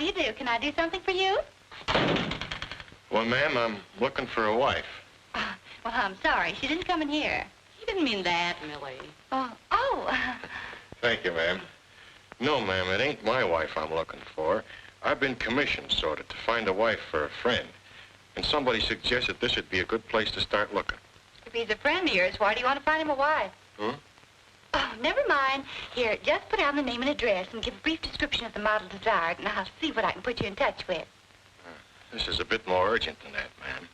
do you do? Can I do something for you? Well, ma'am, I'm looking for a wife. Well, I'm sorry. She didn't come in here. You didn't mean that, Millie. Oh. Thank you, ma'am. No, ma'am, it ain't my wife I'm looking for. I've been commissioned, sort of, to find a wife for a friend. And somebody suggested this would be a good place to start looking. If he's a friend of yours, why do you want to find him a wife? Hmm? Oh, never mind. Here, just put down the name and address and give a brief description of the model desired, and I'll see what I can put you in touch with. This is a bit more urgent than that, ma'am.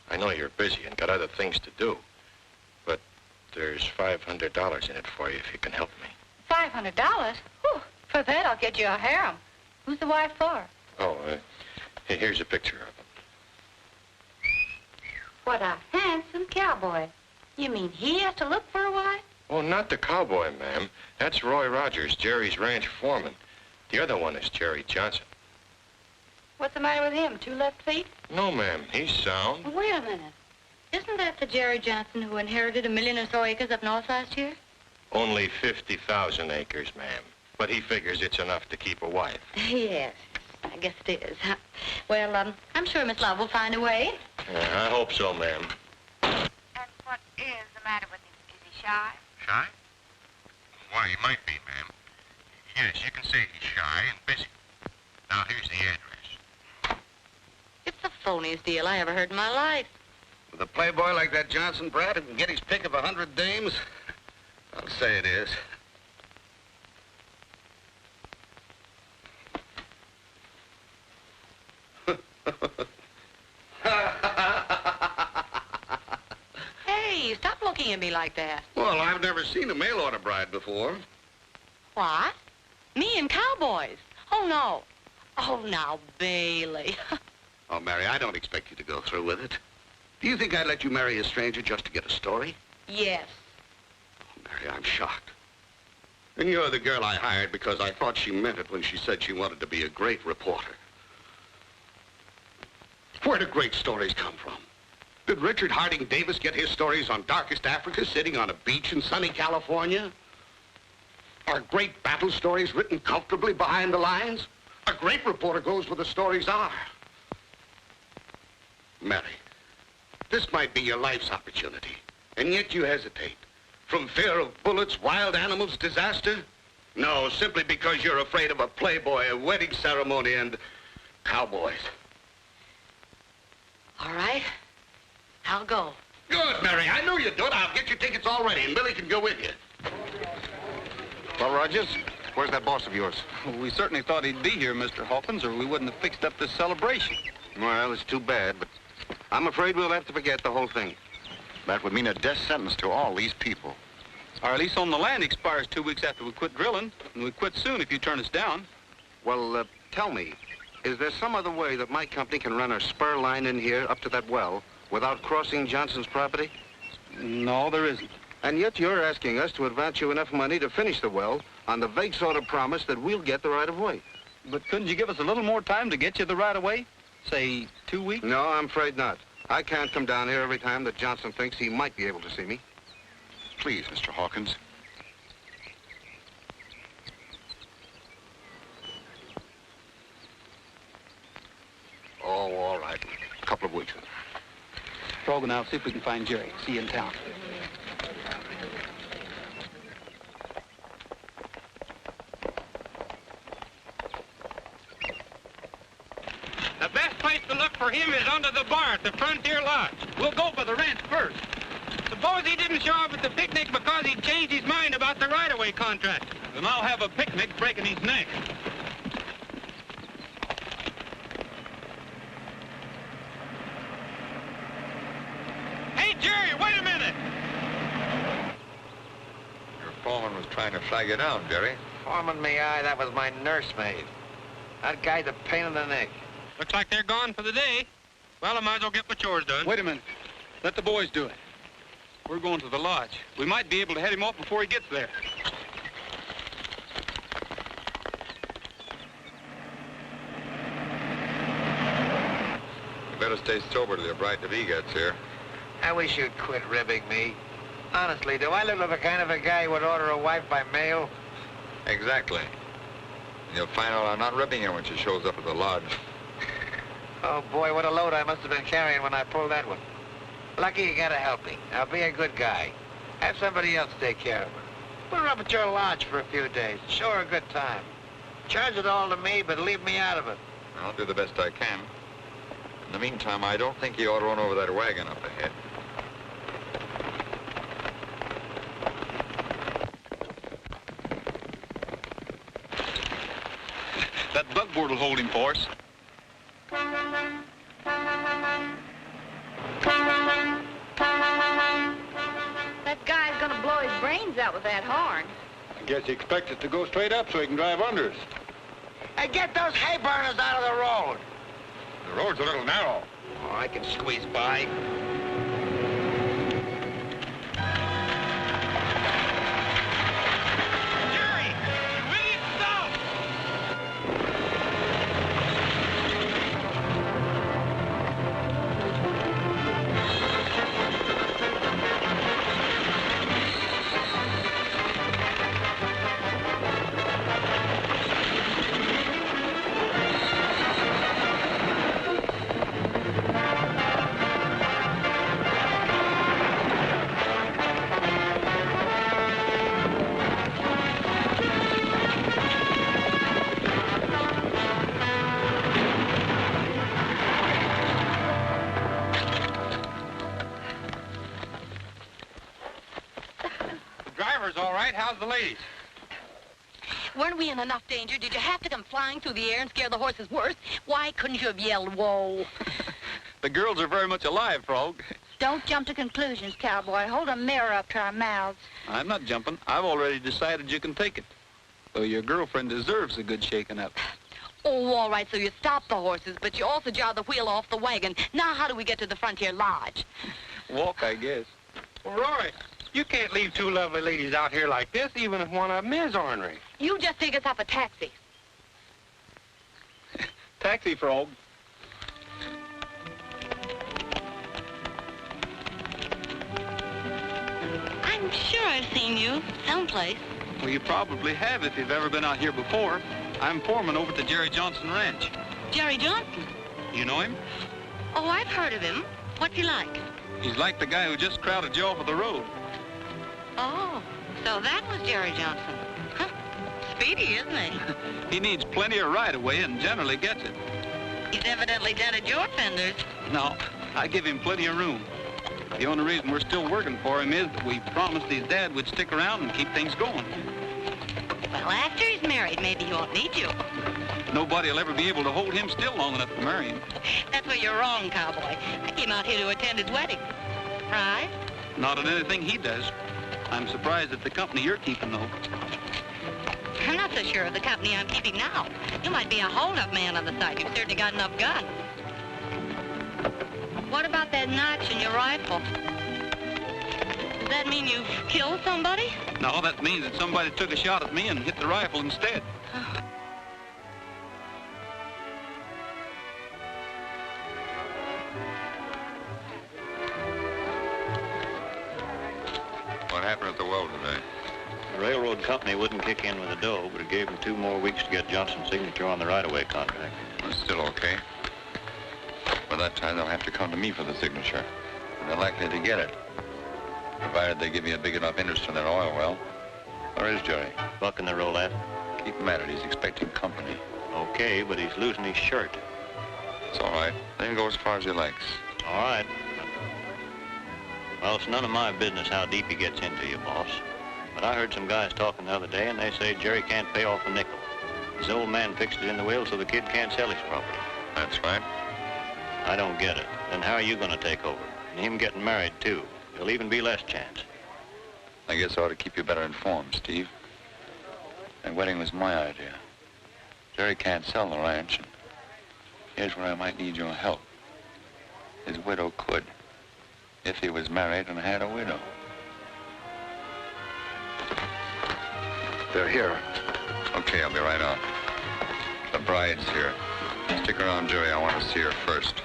I know you're busy and got other things to do. But there's $500 in it for you if you can help me. $500? Whew. For that, I'll get you a harem. Who's the wife for? Oh, here's a picture of him. What a handsome cowboy. You mean he has to look for a wife? Oh, not the cowboy, ma'am. That's Roy Rogers, Jerry's ranch foreman. The other one is Jerry Johnson. What's the matter with him? 2 left feet? No, ma'am. He's sound. Wait a minute. Isn't that the Jerry Johnson who inherited 1 million or so acres up north last year? Only 50,000 acres, ma'am. But he figures it's enough to keep a wife. Yes, I guess it is. Well, I'm sure Miss Love will find a way. Yeah, I hope so, ma'am. And what is the matter with him? Is he shy? Shy? Why, he might be, ma'am. Yes, you can say he's shy and busy. Now, here's the address. It's the phoniest deal I ever heard in my life. With a playboy like that Johnson brat who can get his pick of 100 dames, I'll say it is. Hey, stop looking at me like that. Well, I've never seen a mail order bride before. What? Me and cowboys? Oh, no. Oh, now, Bailey. Oh, Mary, I don't expect you to go through with it. Do you think I'd let you marry a stranger just to get a story? Yes. Oh, Mary, I'm shocked. And you're the girl I hired because I thought she meant it when she said she wanted to be a great reporter. Where do great stories come from? Did Richard Harding Davis get his stories on darkest Africa sitting on a beach in sunny California? Are great battle stories written comfortably behind the lines? A great reporter goes where the stories are. Mary, this might be your life's opportunity, and yet you hesitate. From fear of bullets, wild animals, disaster? No, simply because you're afraid of a playboy, a wedding ceremony, and cowboys. All right. I'll go. Good, Mary. I knew you'd do it. I'll get your tickets all ready, and Billy can go with you. Well, Rogers, where's that boss of yours? Well, we certainly thought he'd be here, Mr. Hawkins, or we wouldn't have fixed up this celebration. Well, it's too bad, but I'm afraid we'll have to forget the whole thing. That would mean a death sentence to all these people. Our lease on the land expires 2 weeks after we quit drilling, and we quit soon if you turn us down. Well, tell me, is there some other way that my company can run a spur line in here up to that well without crossing Johnson's property? No, there isn't. And yet you're asking us to advance you enough money to finish the well on the vague sort of promise that we'll get the right-of-way. But couldn't you give us a little more time to get you the right-of-way? Say, 2 weeks? No, I'm afraid not. I can't come down here every time that Johnson thinks he might be able to see me. Please, Mr. Hawkins. Oh, all right. A couple of weeks. Frog and I'll see if we can find Jerry. See you in town. The best place to look for him is under the bar at the Frontier Lodge. We'll go for the ranch first. Suppose he didn't show up at the picnic because he changed his mind about the right-of-way contract. Then I'll have a picnic breaking his neck. Hey, Jerry, wait a minute! Your foreman was trying to flag you down, Jerry. Foreman me eye, that was my nursemaid. That guy's a pain in the neck. Looks like they're gone for the day. Well, I might as well get my chores done. Wait a minute. Let the boys do it. We're going to the lodge. We might be able to head him off before he gets there. You better stay sober till your bride-to-be gets here. I wish you'd quit ribbing me. Honestly, do I look like the kind of a guy who would order a wife by mail? Exactly. You'll find out I'm not ripping her when she shows up at the lodge. Oh, boy, what a load I must have been carrying when I pulled that one. Lucky you gotta help me. I'll be a good guy. Have somebody else take care of her. Put her up at your lodge for a few days. Show her a good time. Charge it all to me, but leave me out of it. I'll do the best I can. In the meantime, I don't think you ought to run over that wagon up ahead. That buckboard will hold him for us. That guy's gonna blow his brains out with that horn. I guess he expects us to go straight up so he can drive under us. Hey, get those hay burners out of the road. The road's a little narrow. Oh, I can squeeze by. Jerry! You idiot, stop! The driver's all right. How's the ladies? Weren't we in enough danger? Did you have to come flying through the air and scare the horses worse? Why couldn't you have yelled, whoa? The girls are very much alive, Frog. Don't jump to conclusions, cowboy. Hold a mirror up to our mouths. I'm not jumping. I've already decided you can take it. Though your girlfriend deserves a good shaking up. Oh, all right, so you stopped the horses, but you also jarred the wheel off the wagon. Now how do we get to the Frontier Lodge? Walk, I guess. Well, Roy, you can't leave two lovely ladies out here like this, even if one of them is ornery. You just take us up a taxi. Taxi, Frog. I'm sure I've seen you someplace. Well, you probably have if you've ever been out here before. I'm foreman over at the Jerry Johnson Ranch. Jerry Johnson? You know him? Oh, I've heard of him. What's he like? He's like the guy who just crowded you off of the road. Oh, so that was Jerry Johnson. Huh. Speedy, isn't he? He needs plenty of right-of-way and generally gets it. He's evidently dented your fenders. No, I give him plenty of room. The only reason we're still working for him is that we promised his dad would stick around and keep things going. Well, after he's married, maybe he won't need you. Nobody will ever be able to hold him still long enough to marry him. That's where you're wrong, cowboy. I came out here to attend his wedding. Right? Not on anything he does. I'm surprised at the company you're keeping, though. I'm not so sure of the company I'm keeping now. You might be a hold-up man on the side. You've certainly got enough guns. What about that notch in your rifle? Does that mean you've killed somebody? No, that means that somebody took a shot at me and hit the rifle instead. What happened at the well today? The railroad company wouldn't kick in with the dough, but it gave them 2 more weeks to get Johnson's signature on the right-of-way contract. It's still okay. By that time, they'll have to come to me for the signature. And they're likely to get it, provided they give me a big enough interest in their oil well. Where is Jerry? Bucking the roulette. Keep him at it. He's expecting company. Okay, but he's losing his shirt. It's all right. Let him go as far as he likes. All right. Well, it's none of my business how deep he gets into you, boss. But I heard some guys talking the other day, and they say Jerry can't pay off a nickel. His old man fixed it in the will so the kid can't sell his property. That's right. I don't get it. Then how are you going to take over? And him getting married, too. There'll even be less chance. I guess I ought to keep you better informed, Steve. That wedding was my idea. Jerry can't sell the ranch, and here's where I might need your help. His widow could, if he was married and had a widow. They're here. Okay, I'll be right on. The bride's here. Stick around, Jerry. I want to see her first.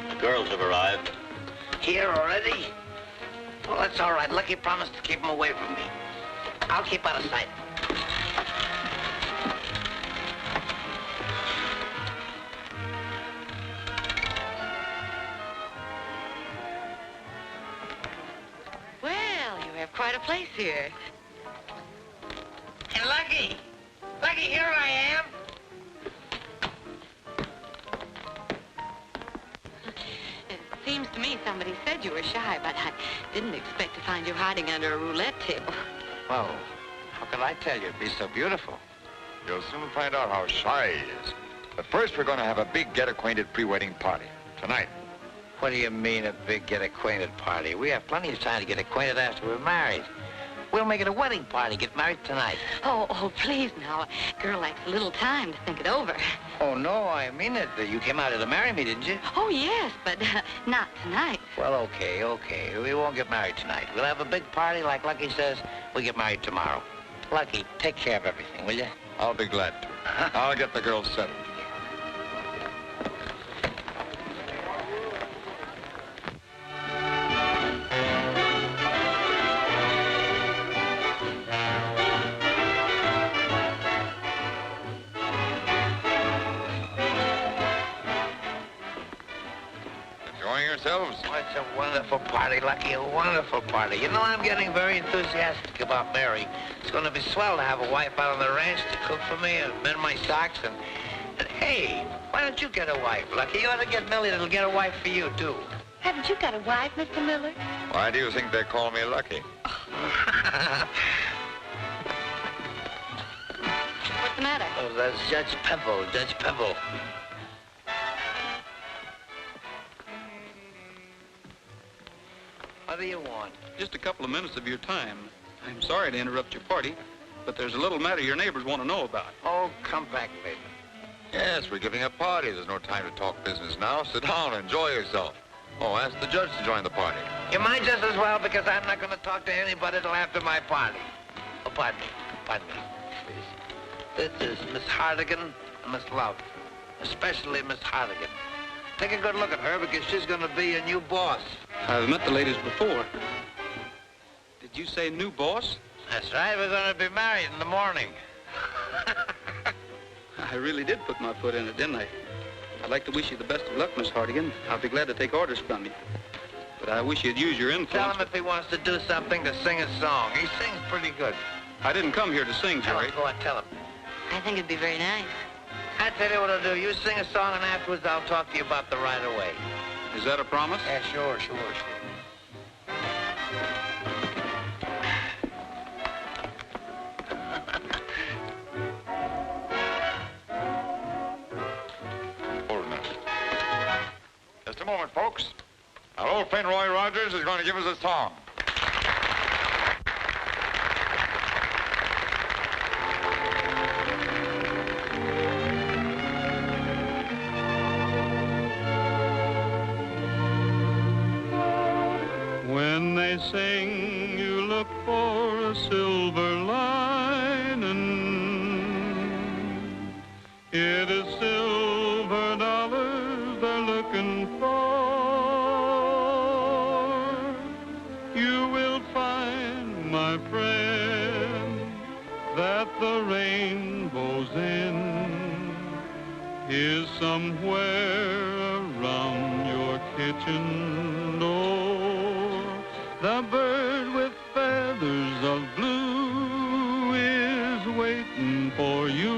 The girls have arrived. Here already? Well, that's all right. Lucky promised to keep him away from me. I'll keep out of sight. Well, you have quite a place here. Hey, Lucky! Lucky, here I am! It seems to me somebody said you were shy, but I didn't expect to find you hiding under a roulette table. Well, how could I tell you? It'd be so beautiful. You'll soon find out how shy he is. But first, we're going to have a big get-acquainted pre-wedding party. Tonight. What do you mean, a big get-acquainted party? We have plenty of time to get acquainted after we're married. We'll make it a wedding party. Get married tonight. Oh, please now. A girl likes a little time to think it over. Oh, no, I mean it. You came out here to marry me, didn't you? Oh, yes, but not tonight. Well, okay. We won't get married tonight. We'll have a big party like Lucky says. We'll get married tomorrow. Lucky, take care of everything, will you? I'll be glad to. I'll get the girls settled. Enjoying yourselves? Oh, it's a wonderful party, Lucky, a wonderful party. You know, I'm getting very enthusiastic about Mary. It's going to be swell to have a wife out on the ranch to cook for me and mend my socks. And hey, why don't you get a wife, Lucky? You ought to get Millie that'll get a wife for you, too. Haven't you got a wife, Mr. Miller? Why do you think they call me Lucky? What's the matter? Oh, that's Judge Pebble, Judge Pebble. What do you want? Just a couple of minutes of your time. I'm sorry to interrupt your party, but there's a little matter your neighbors want to know about. Oh, come back later. Yes, we're giving a party. There's no time to talk business now. Sit down and enjoy yourself. Oh, ask the judge to join the party. You might just as well, because I'm not going to talk to anybody till after my party. Oh, pardon me, please. This is Miss Hardigan and Miss Love, especially Miss Hardigan. Take a good look at her, because she's going to be your new boss. I've met the ladies before. Did you say new boss? That's right, we're going to be married in the morning. I really did put my foot in it, didn't I? I'd like to wish you the best of luck, Miss Hardigan. I'll be glad to take orders from you. But I wish you'd use your influence. Tell him if he wants to do something, to sing a song. He sings pretty good. I didn't come here to sing, Tell Jerry. him, go on, tell him. I think it'd be very nice. I tell you what I'll do. You sing a song, and afterwards I'll talk to you about the right of way. Is that a promise? Yeah, sure. Hold on. Just a moment, folks. Our old friend Roy Rogers is going to give us a song. When they sing, you look for a silver lining. It is silver dollars they're looking for. You will find, my friend, that the rainbow's end is somewhere around your kitchen door. The bird with feathers of blue is waiting for you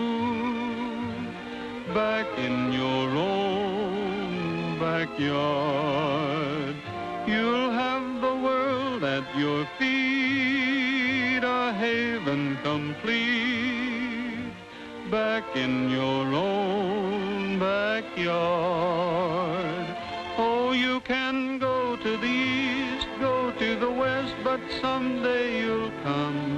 back in your own backyard. You'll have the world at your feet, a haven complete, back in your own backyard. Oh, you can go to the east, go to the west, but someday you'll come,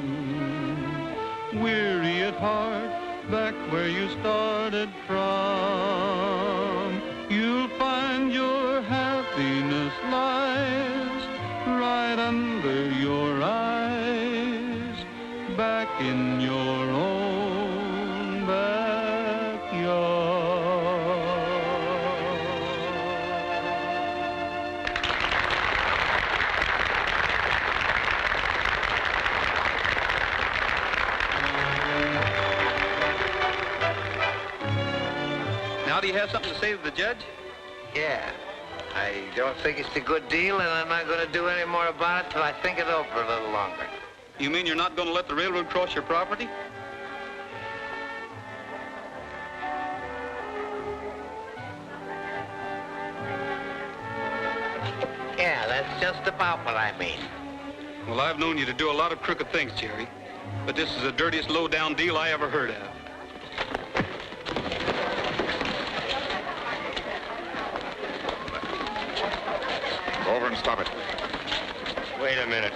weary at heart, back where you started from. You'll find your happiness lies right under your eyes, back in your own backyard. Now, do you have something to say to the judge? Yeah. I don't think it's a good deal, and I'm not going to do any more about it till I think it over a little longer. You mean you're not going to let the railroad cross your property? Yeah, that's just about what I mean. Well, I've known you to do a lot of crooked things, Jerry. But this is the dirtiest low-down deal I ever heard of. Go over and stop it. Wait a minute.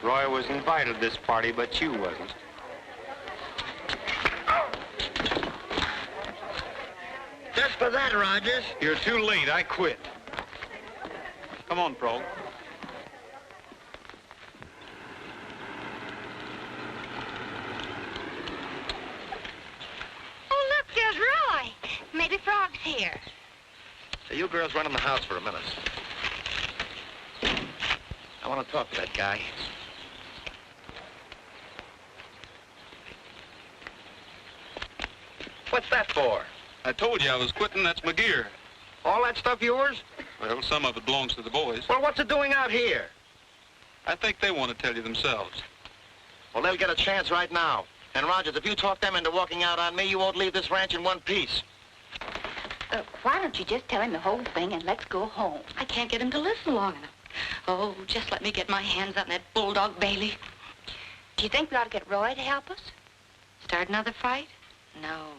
Roy was invited to this party, but you wasn't. Just for that, Rogers. You're too late. I quit. Come on, Frog. Oh, look, there's Roy. Maybe Frog's here. So you girls run in the house for a minute. I want to talk to that guy. What's that for? I told you I was quitting. That's my gear. All that stuff yours? Well, some of it belongs to the boys. Well, what's it doing out here? I think they want to tell you themselves. Well, they'll get a chance right now. And, Rogers, if you talk them into walking out on me, you won't leave this ranch in one piece. Why don't you just tell him the whole thing and let's go home? I can't get him to listen long enough. Oh, just let me get my hands on that bulldog Bailey. Do you think we ought to get Roy to help us? Start another fight? No.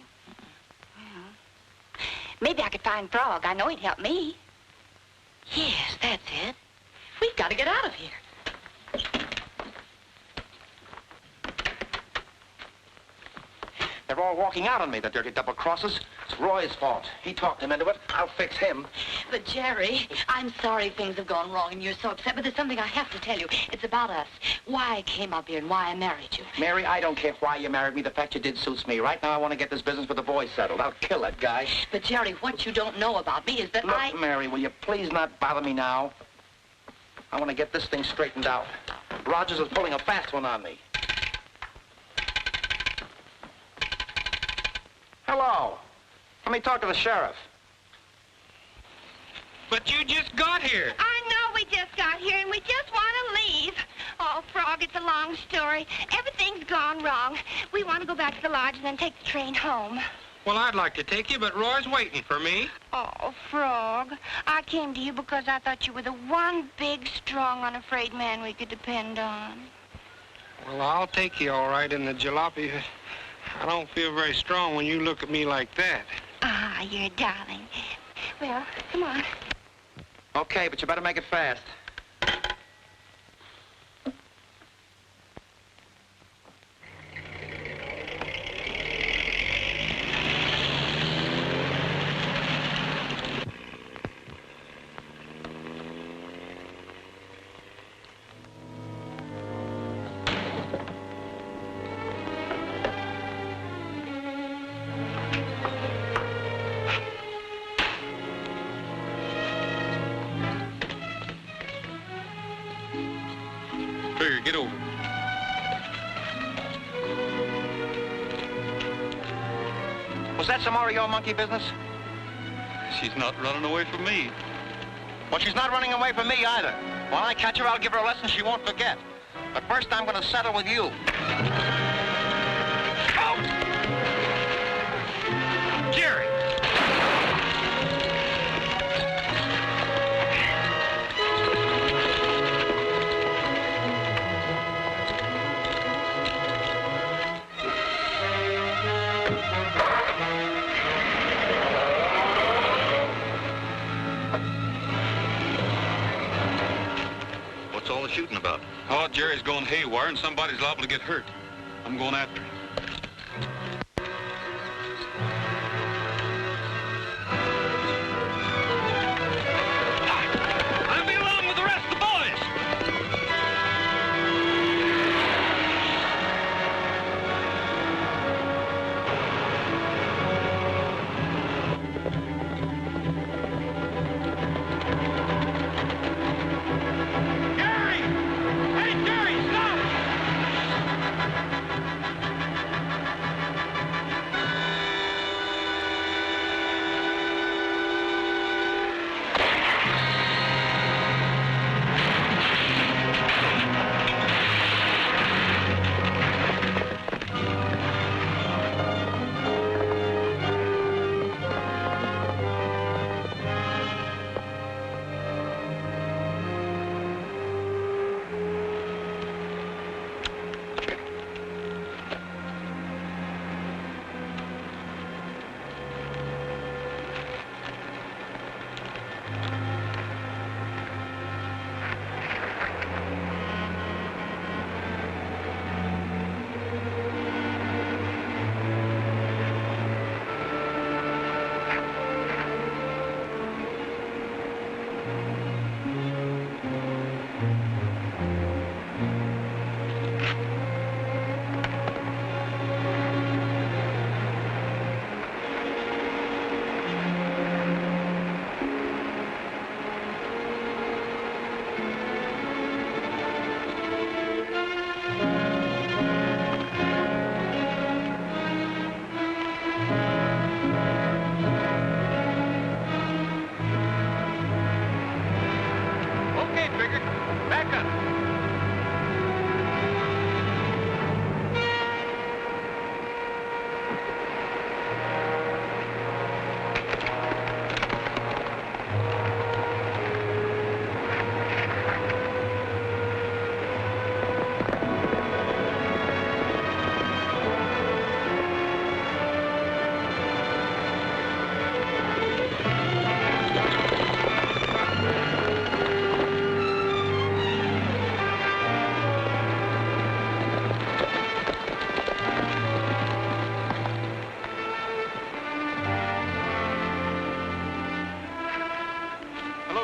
Maybe I could find Frog. I know he'd help me. Yes, that's it. We've got to get out of here. They're all walking out on me, the dirty double-crossers. It's Roy's fault. He talked him into it. I'll fix him. But, Jerry, I'm sorry things have gone wrong and you're so upset, but there's something I have to tell you. It's about us. Why I came up here and why I married you. Mary, I don't care why you married me. The fact you did suits me. Right now, I want to get this business with the boys settled. I'll kill that guy. But, Jerry, what you don't know about me is that Look, Mary, will you please not bother me now? I want to get this thing straightened out. Rogers is pulling a fast one on me. Hello. Let me talk to the sheriff. But you just got here. I know we just got here and we just want to leave. Oh, Frog, it's a long story. Everything's gone wrong. We want to go back to the lodge and then take the train home. Well, I'd like to take you, but Roy's waiting for me. Oh, Frog, I came to you because I thought you were the one big, strong, unafraid man we could depend on. Well, I'll take you all right in the jalopy. I don't feel very strong when you look at me like that. Ah, you're a darling. Well, come on. Okay, but you better make it fast. Figure, get over. Was that some more of your monkey business? She's not running away from me. Well, she's not running away from me either. When I catch her, I'll give her a lesson she won't forget. But first, I'm going to settle with you. Out! Jerry! What's all the shooting about? Oh, Jerry's going haywire and somebody's liable to get hurt. I'm going after him. I'll be along with the rest of the boys. Jerry! Hey, Jerry, stop!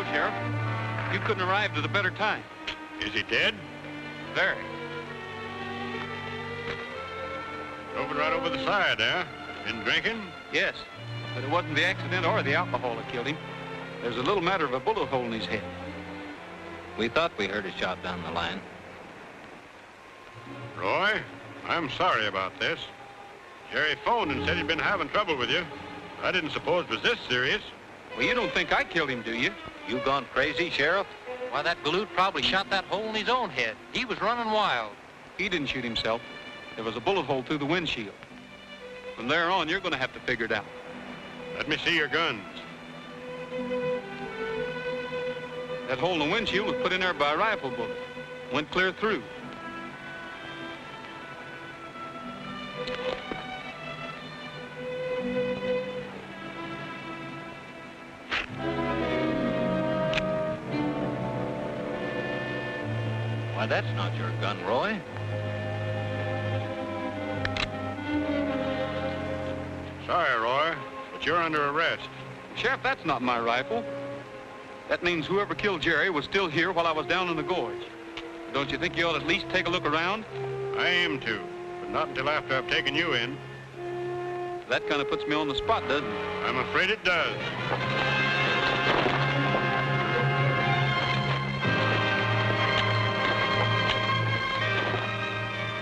go, Sheriff. You couldn't arrive at a better time. Is he dead? Very. Drove it right over the side, huh? Been drinking? Yes, but it wasn't the accident or the alcohol that killed him. There's a little matter of a bullet hole in his head. We thought we heard a shot down the line. Roy, I'm sorry about this. Jerry phoned and said he'd been having trouble with you. I didn't suppose it was this serious. Well, you don't think I killed him, do you? You gone crazy, Sheriff? Why, that galoot probably shot that hole in his own head. He was running wild. He didn't shoot himself. There was a bullet hole through the windshield. From there on, you're going to have to figure it out. Let me see your guns. That hole in the windshield was put in there by a rifle bullet. Went clear through. Why, that's not your gun, Roy. Sorry, Roy, but you're under arrest. Sheriff, that's not my rifle. That means whoever killed Jerry was still here while I was down in the gorge. Don't you think you ought to at least take a look around? I aim to, but not until after I've taken you in. That kind of puts me on the spot, doesn't it? I'm afraid it does.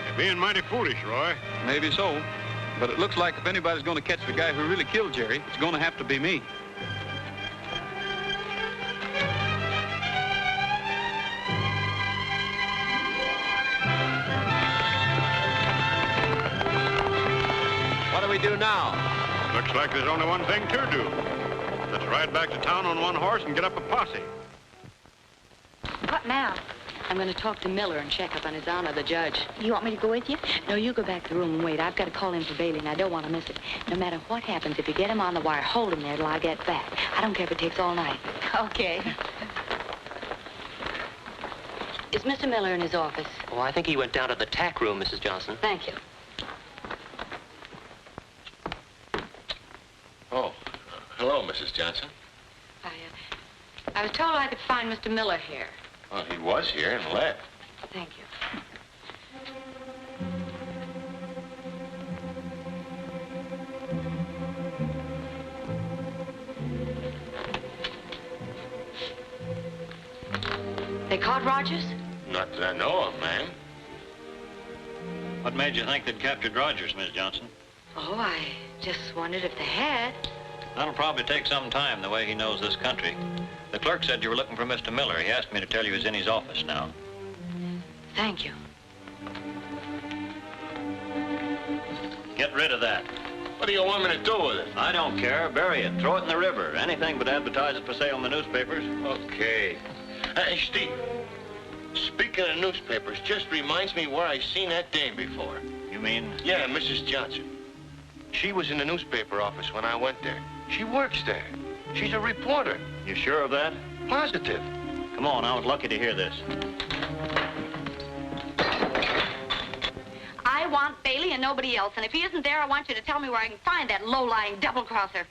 You're being mighty foolish, Roy. Maybe so. But it looks like if anybody's going to catch the guy who really killed Jerry, it's going to have to be me. What do we do now? Looks like there's only one thing to do. Let's ride back to town on one horse and get up a posse. What now? I'm going to talk to Miller and check up on his honor, the judge. You want me to go with you? No, you go back to the room and wait. I've got to call in for Bailey, and I don't want to miss it. No matter what happens, if you get him on the wire, hold him there till I get back. I don't care if it takes all night. Okay. Is Mr. Miller in his office? Oh, I think he went down to the tack room, Mrs. Johnson. Thank you. Oh, hello, Mrs. Johnson. I was told I could find Mr. Miller here. Well, he was here and left. Thank you. They caught Rogers? Not that I know of, ma'am. What made you think they'd captured Rogers, Miss Johnson? Oh, I just wondered if they had. That'll probably take some time, the way he knows this country. The clerk said you were looking for Mr. Miller. He asked me to tell you he's in his office now. Thank you. Get rid of that. What do you want me to do with it? I don't care. Bury it. Throw it in the river. Anything but advertise it for sale in the newspapers. Okay. Hey, Steve. Speaking of newspapers, just reminds me where I seen that dame before. You mean? Yeah, Mrs. Johnson. She was in the newspaper office when I went there. She works there. She's a reporter. You sure of that? Positive. Come on, I was lucky to hear this. I want Bailey and nobody else, and if he isn't there, I want you to tell me where I can find that low-lying double-crosser.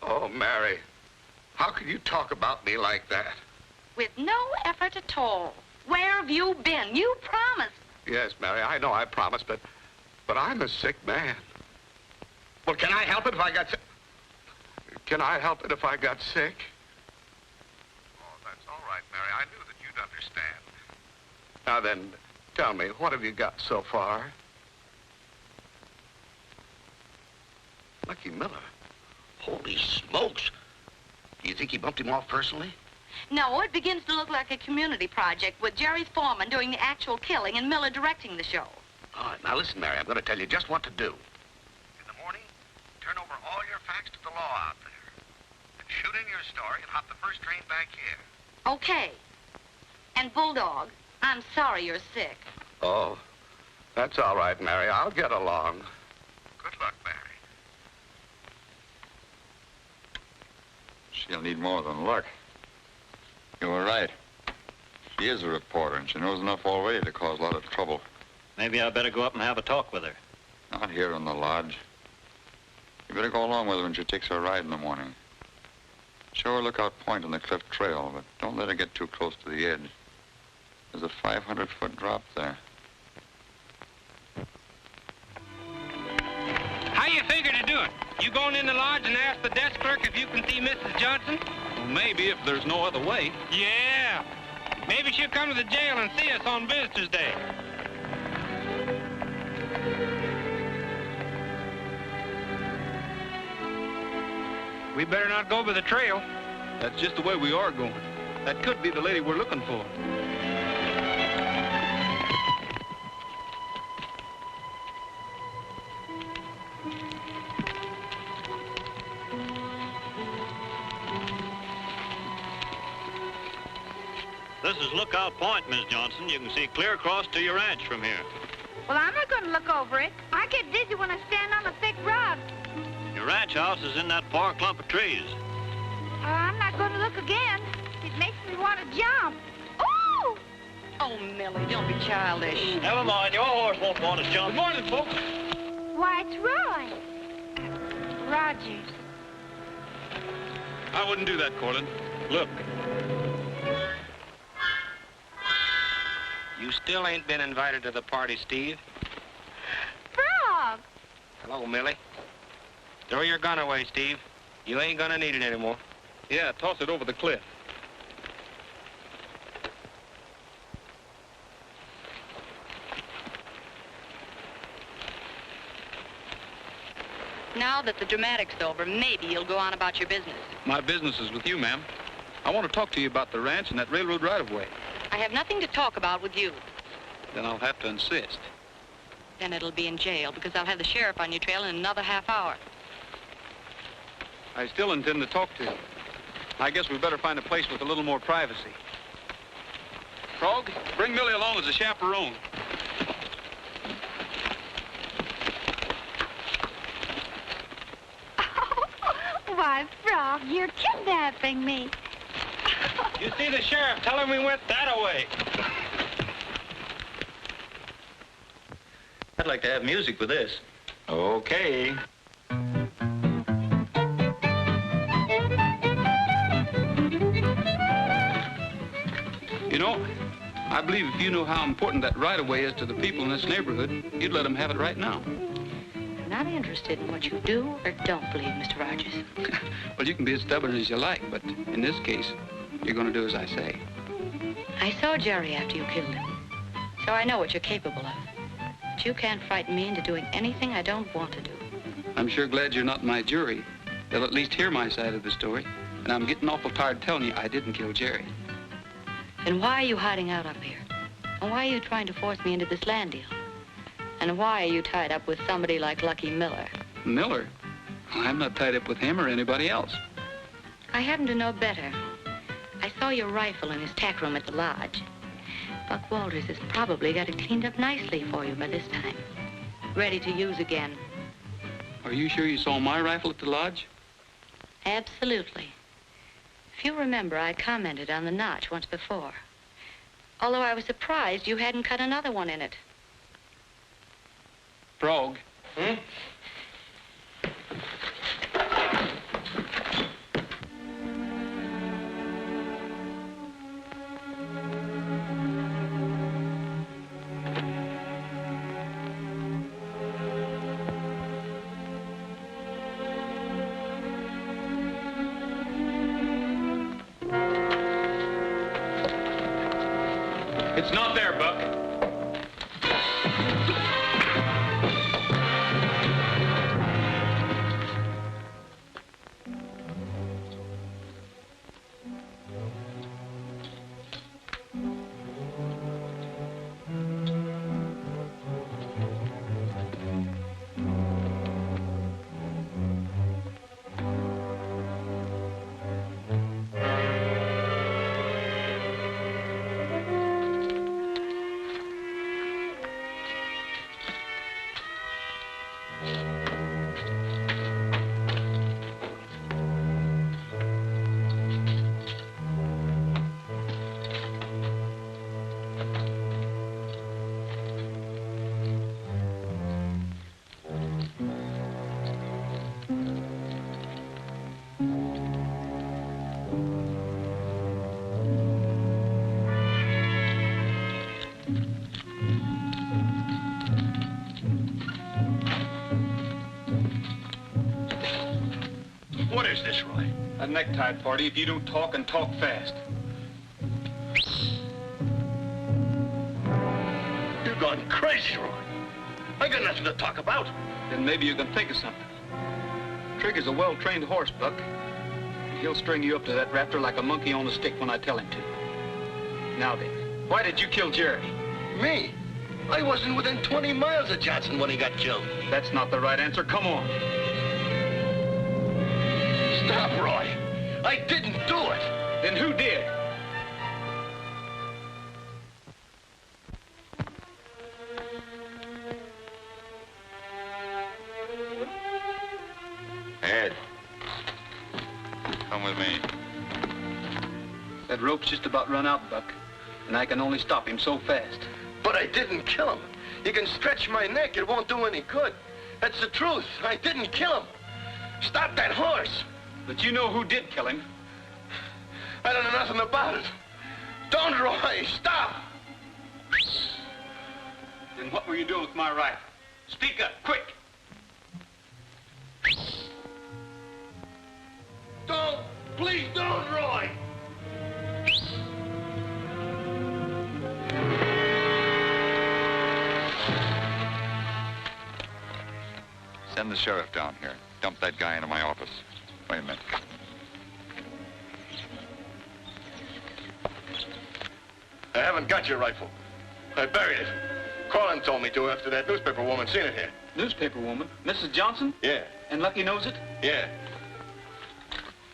Oh, Mary, how could you talk about me like that? With no effort at all. Where have you been? You promised. Yes, Mary, I know I promised, but I'm a sick man. Well, can I help it if I got sick? Can I help it if I got sick? Oh, that's all right, Mary. I knew that you'd understand. Now then, tell me, what have you got so far? Lucky Miller. Holy smokes. Do you think he bumped him off personally? No, it begins to look like a community project with Jerry's foreman doing the actual killing and Miller directing the show. All right, now listen, Mary, I'm going to tell you just what to do. In the morning, turn over all your facts to the law out there. And shoot in your story and hop the first train back here. Okay. And Bulldog, I'm sorry you're sick. Oh, that's all right, Mary. I'll get along. Good luck, Mary. She'll need more than luck. You were right. She is a reporter, and she knows enough already to cause a lot of trouble. Maybe I better go up and have a talk with her. Not here in the lodge. You better go along with her when she takes her ride in the morning. Show her Lookout Point on the cliff trail, but don't let her get too close to the edge. There's a 500-foot drop there. How you figure to do it? You going in the lodge and ask the desk clerk if you can see Mrs. Johnson? Well, maybe if there's no other way. Yeah. Maybe she'll come to the jail and see us on Visitors' Day. We better not go by the trail. That's just the way we are going. That could be the lady we're looking for. This is Lookout Point, Miss Johnson. You can see clear across to your ranch from here. Well, I'm not going to look over it. I get dizzy when I stand on a thick rug. Your ranch house is in that far clump of trees. I'm not going to look again. It makes me want to jump. Ooh! Oh, Millie, don't be childish. Never mind, your horse won't want to jump. Good morning, folks. Why, it's Roy. Rogers. I wouldn't do that, Corlin. Look. You still ain't been invited to the party, Steve. Frog! Hello, Millie. Throw your gun away, Steve. You ain't gonna need it anymore. Yeah, toss it over the cliff. Now that the dramatic's over, maybe you'll go on about your business. My business is with you, ma'am. I want to talk to you about the ranch and that railroad right-of-way. I have nothing to talk about with you. Then I'll have to insist. Then it'll be in jail, because I'll have the sheriff on your trail in another half hour. I still intend to talk to you. I guess we better find a place with a little more privacy. Frog, bring Millie along as a chaperone. Why, Frog, you're kidnapping me. You see the sheriff. Tell him we went that way. I'd like to have music with this. Okay. You know, I believe if you knew how important that right-of-way is to the people in this neighborhood, you'd let them have it right now. I'm not interested in what you do or don't believe, Mr. Rogers. Well, you can be as stubborn as you like, but in this case, you're going to do as I say. I saw Jerry after you killed him, so I know what you're capable of. But you can't frighten me into doing anything I don't want to do. I'm sure glad you're not in my jury. They'll at least hear my side of the story, and I'm getting awful tired telling you I didn't kill Jerry. Then why are you hiding out up here? And why are you trying to force me into this land deal? And why are you tied up with somebody like Lucky Miller? Miller? I'm not tied up with him or anybody else. I happen to know better. I saw your rifle in his tack room at the lodge. Buck Walters has probably got it cleaned up nicely for you by this time. Ready to use again. Are you sure you saw my rifle at the lodge? Absolutely. If you remember, I commented on the notch once before. Although I was surprised you hadn't cut another one in it. Frog. Hmm? It's not there, Buck. What is this, Roy? A necktie party if you don't talk and talk fast. You're gone crazy, Roy. I got nothing to talk about. Then maybe you can think of something. Trigger's a well-trained horse, Buck. And he'll string you up to that raptor like a monkey on a stick when I tell him to. Now then, why did you kill Jerry? Me? I wasn't within 20 miles of Johnson when he got killed. That's not the right answer. Come on. Stop, Roy. I didn't do it. Then who did? Ed, come with me. That rope's just about run out, Buck. And I can only stop him so fast. But I didn't kill him. You can stretch my neck. It won't do any good. That's the truth. I didn't kill him. Stop that horse. But you know who did kill him. I don't know nothing about it. Don't, Roy. Stop. Then what were you doing with my rifle? Speak up, quick. Don't. Please don't, Roy. Send the sheriff down here. Dump that guy into my office. Wait a minute. I haven't got your rifle. I buried it. Corlin told me to after that newspaper woman seen it here. Newspaper woman? Mrs. Johnson? Yeah. And Lucky knows it? Yeah.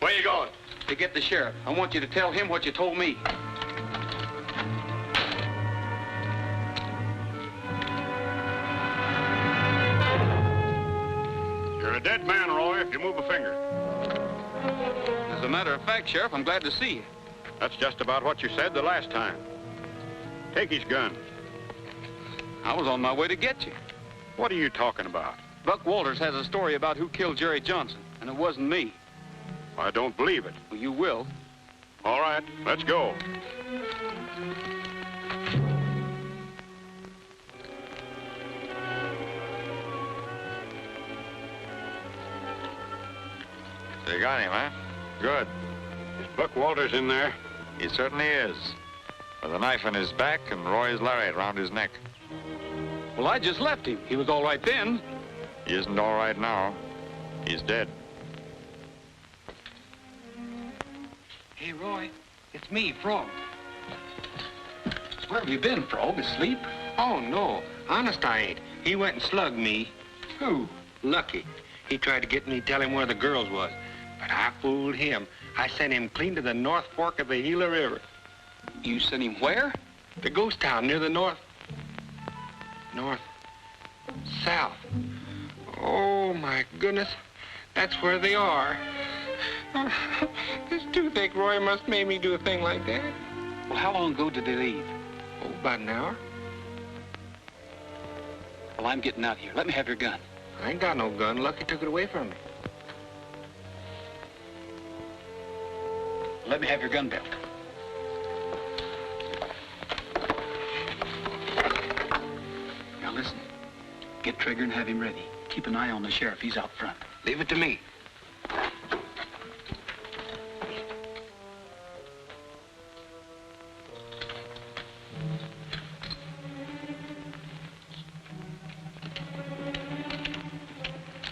Where you going? To get the sheriff. I want you to tell him what you told me. You're a dead man, Roy, if you move a finger. As a matter of fact, Sheriff, I'm glad to see you. That's just about what you said the last time. Take his gun. I was on my way to get you. What are you talking about? Buck Walters has a story about who killed Jerry Johnson, and it wasn't me. I don't believe it. Well, you will. All right, let's go. So you got him, huh? Good. Is Buck Walters in there? He certainly is. With a knife in his back and Roy's lariat around his neck. Well, I just left him. He was all right then. He isn't all right now. He's dead. Hey, Roy, it's me, Frog. Where have you been, Frog? Asleep? Oh, no. Honest, I ain't. He went and slugged me. Who? Lucky. He tried to get me to tell him where the girls was. But I fooled him. I sent him clean to the North Fork of the Gila River. You sent him where? The ghost town near the south. Oh, my goodness. That's where they are. This toothache, Roy, must make me do a thing like that. Well, how long ago did they leave? Oh, about an hour. Well, I'm getting out of here. Let me have your gun. I ain't got no gun. Lucky took it away from me. Let me have your gun belt. Now listen. Get Trigger and have him ready. Keep an eye on the sheriff. He's out front. Leave it to me.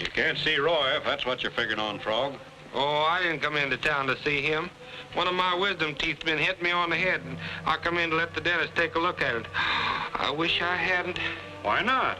You can't see Roy if that's what you're figuring on, Frog. Oh, I didn't come into town to see him. One of my wisdom teeth been hit me on the head, and I come in to let the dentist take a look at it. I wish I hadn't. Why not?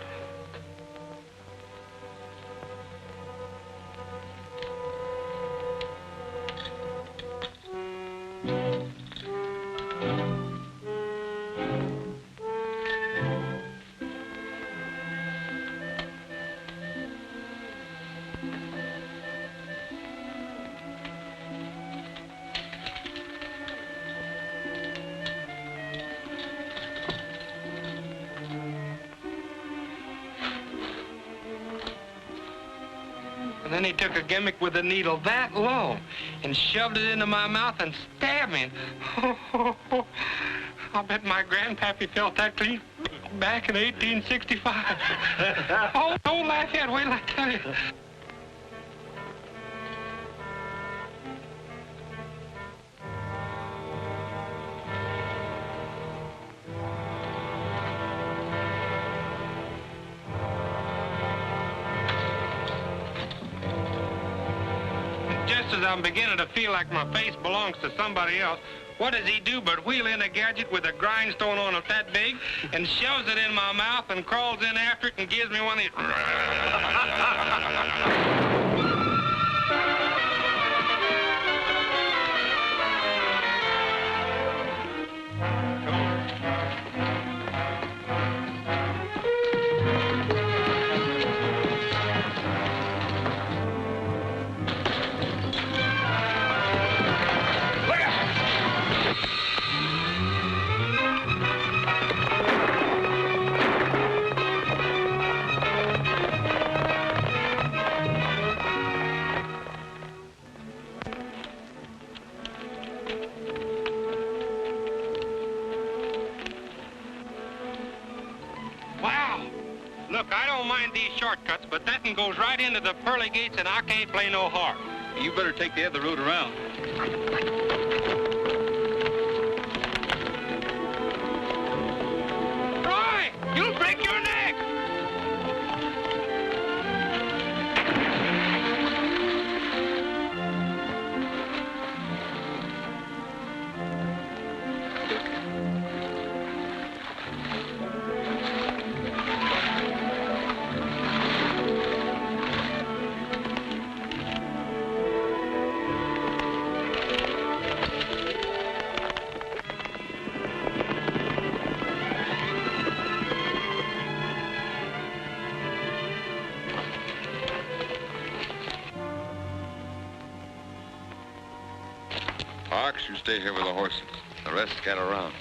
And then he took a gimmick with a needle that long and shoved it into my mouth and stabbed me. I'll bet my grandpappy felt that clean back in 1865. Oh, don't laugh yet. Wait till I tell you. Just as I'm beginning to feel like my face belongs to somebody else, what does he do but wheel in a gadget with a grindstone on it that big and shoves it in my mouth and crawls in after it and gives me one of these... Look, I don't mind these shortcuts, but that one goes right into the pearly gates, and I can't play no harp. You better take the other road around. Roy, you'll break your neck! Parks, you stay here with the horses. The rest scatter around.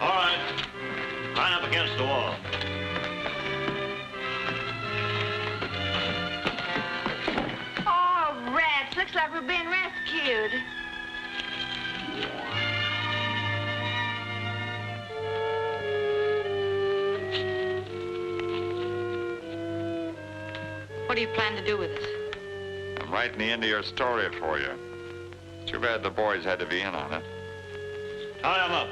All right. Line up against the wall. Oh, rats. Looks like we're being rescued. What do you plan to do with us? I'm writing the end of your story for you. Too bad the boys had to be in on it. Tie them up.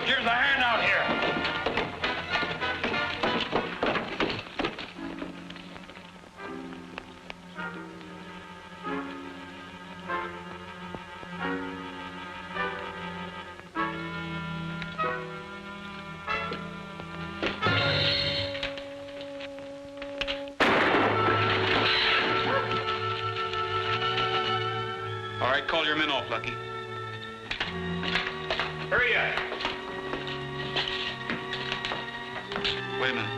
Here's a hand out here. All right, call your men off, Lucky. Hurry up. Wait a minute.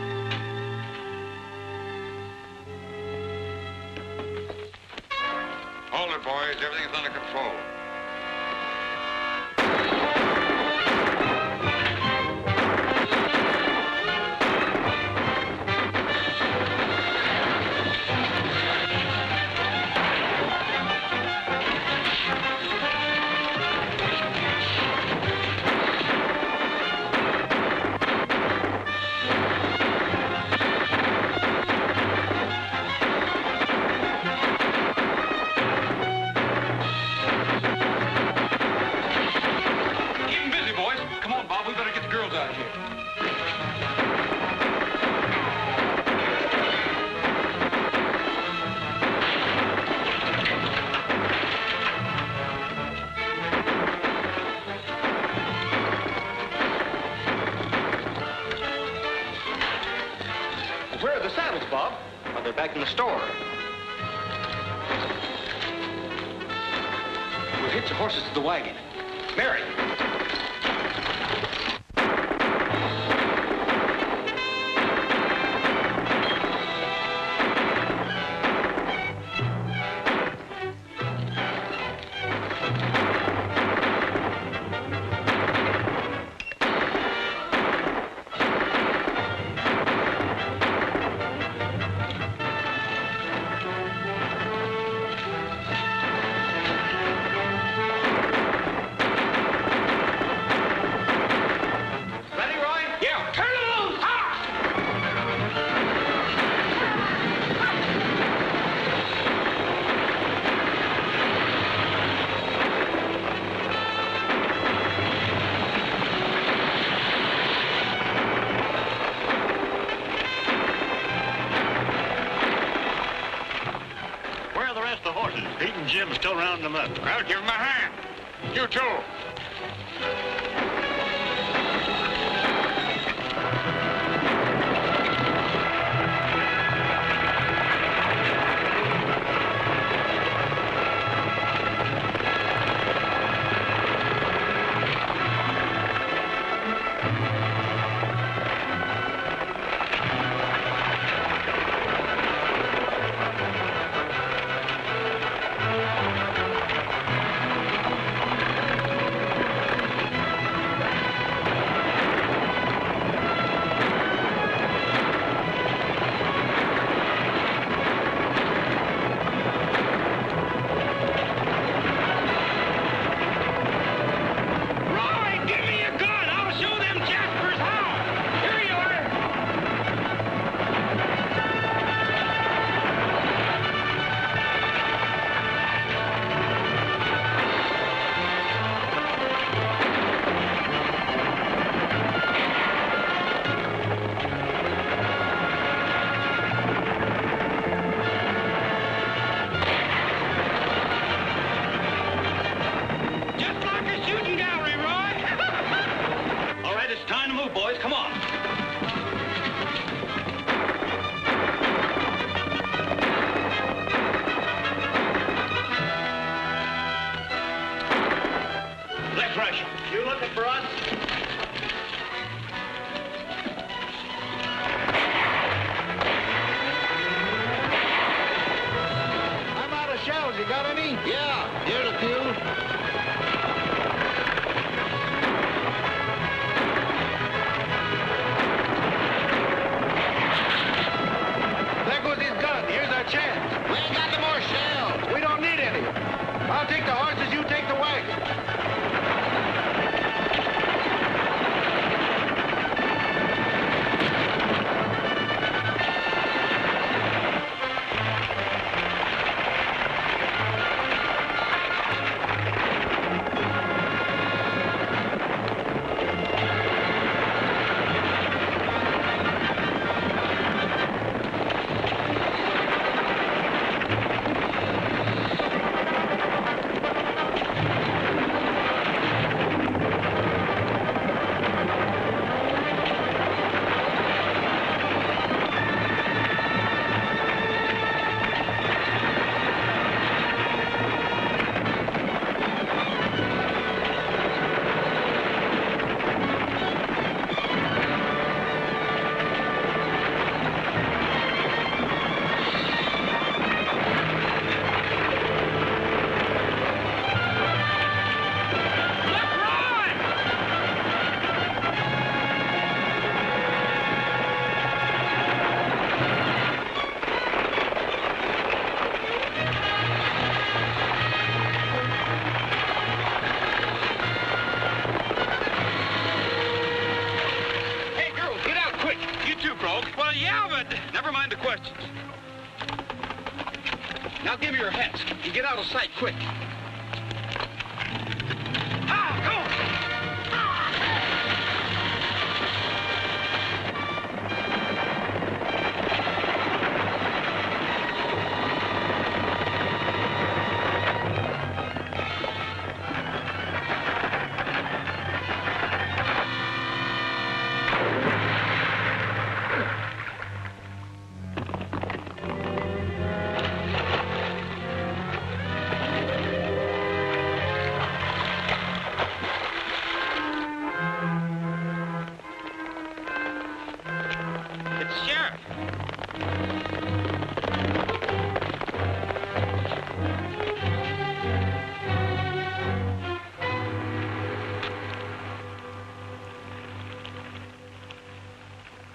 Hold it, boys. Everything's under control. back in the store. We'll hitch the horses to the wagon. Mary! Jim's still rounding them up. Well, give him a hand. You too. Now give me your hats and get out of sight quick.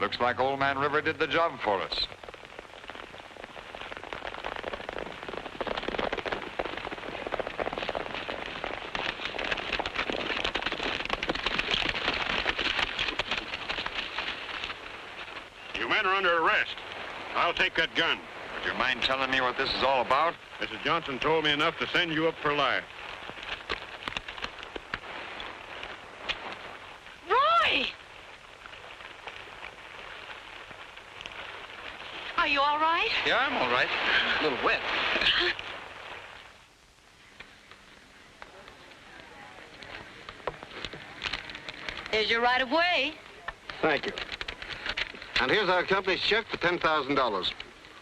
Looks like Old Man River did the job for us. You men are under arrest. I'll take that gun. Would you mind telling me what this is all about? Mrs. Johnson told me enough to send you up for life. Roy! Are you all right? Yeah, I'm all right. A little wet. Here's your right of way. Thank you. And here's our company's check for $10,000.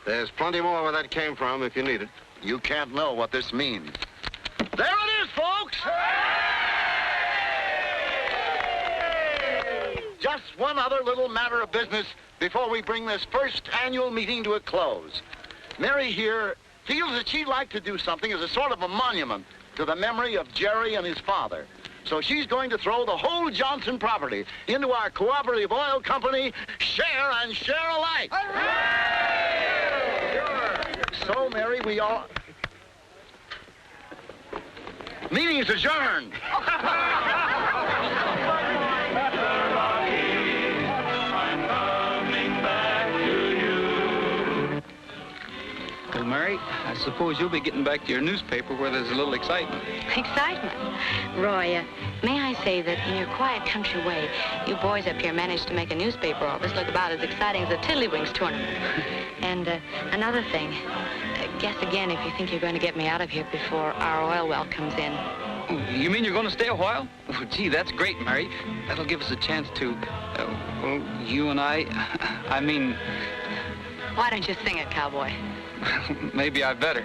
There's plenty more where that came from if you need it. You can't know what this means. There it is, folks! Just one other little matter of business before we bring this first annual meeting to a close. Mary here feels that she'd like to do something as a sort of a monument to the memory of Jerry and his father. So she's going to throw the whole Johnson property into our cooperative oil company, share and share alike. So, Mary, we all... Meeting's adjourned. Well, Mary, I suppose you'll be getting back to your newspaper where there's a little excitement. Excitement. Roy, may I say that in your quiet country way, you boys up here managed to make a newspaper office look about as exciting as a Tiddlywinks tournament. And another thing, guess again if you think you're going to get me out of here before our oil well comes in. Oh, you mean you're going to stay a while? Oh, gee, that's great, Mary. That'll give us a chance to, well, you and I mean... Why don't you sing it, cowboy? Maybe I better.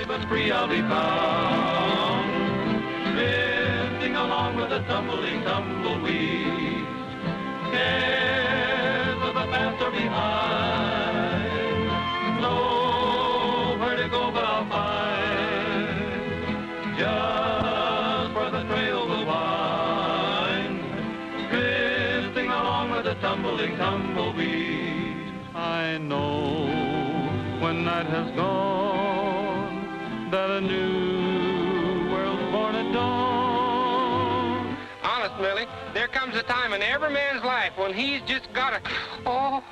But free I'll be found, drifting along with a tumbling tumbleweed. Cares of the past are behind, nowhere to go but I'll find just where the trail will wind, drifting along with a tumbling tumbleweed. I know when night has gone, that a new world's born at dawn. Honest, Millie, there comes a time in every man's life when he's just got to... Oh,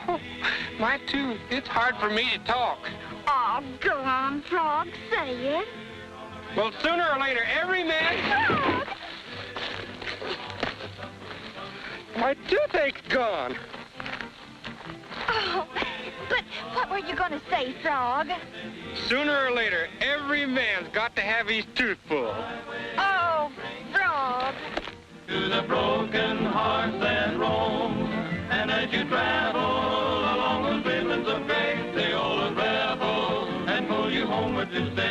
my tooth. It's hard for me to talk. Oh, go on, Frog, say it. Well, sooner or later, every man... My toothache's gone. Oh, but what were you going to say, Frog? Sooner or later, every man's got to have his tooth pulled. Oh, Frog. To the broken hearts that roam, and as you travel along those ribbons of grace, they always revel and pull you homeward to stay.